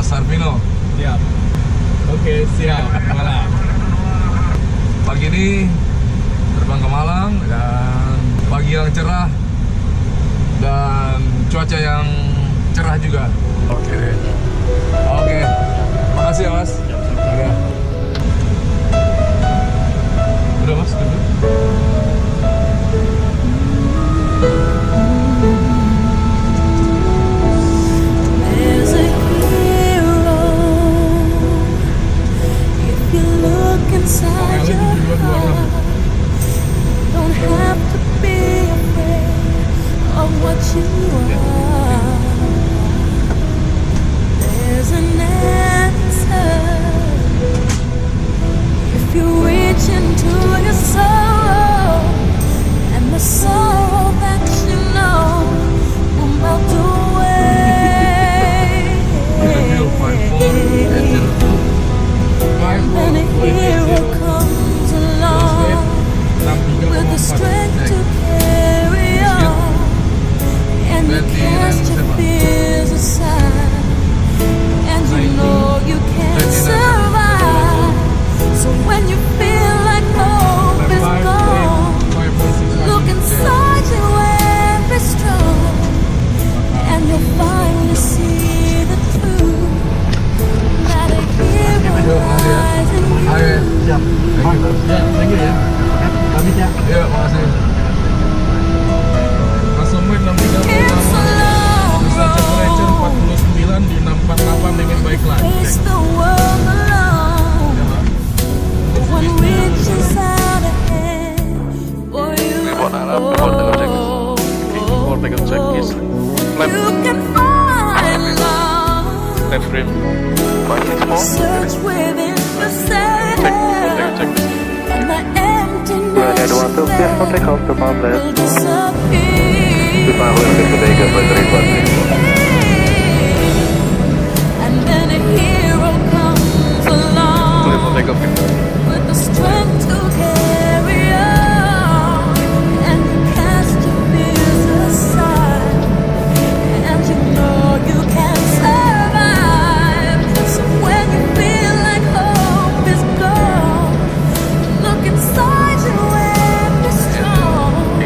Mas Arvino. Siap. Oke, siap. Malam. Pagi ini terbang ke Malang dan pagi yang cerah dan cuaca yang cerah juga. Oke. Makasih ya Mas. Oke. Udah Mas, duduk. There's a hero if you look inside your heart. Don't have to be afraid of what you are. There's an answer if you reach into your soul, and the sorrow that you know will melt away. And a hero comes along with the strength to carry on, and you cast your fears aside, and you know you can survive. So when you feel like hope is gone, look inside you and be strong, and you'll finally see the truth that a hero lies in you. Siap. Thank you ya. Pamit ya. Iya, makasih. Langsung main 636. It's a long Bisa temperature road 49 di 648 dengan baik lagi. face the world alone. One reaches out a hand for you. You can find love. Search within the sand, and the emptiness will disappear. And then a hero comes along with the strength to carry on, and you cast your fears aside, and you know you can survive. So when you feel like hope is gone, look inside you and be strong.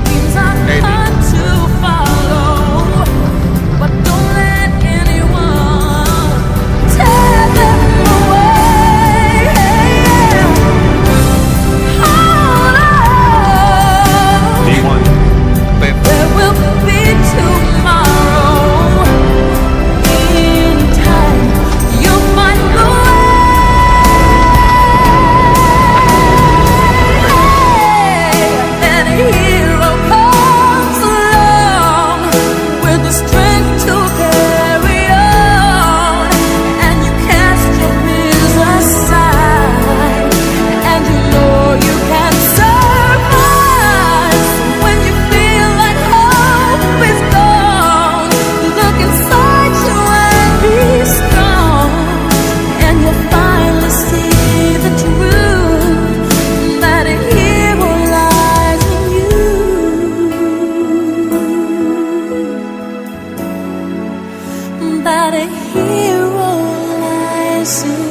Dreams are hard to follow, but don't let anyone tear them away. Hold on. There will be tomorrow. In time, you'll find the way. And a hero comes along with the strength to carry on, and you cast your fears aside, and you know you can survive. So when you feel like hope is gone, look inside you and be strong, and you'll finally see the truth that a hero lies in you. That a hero lies in you.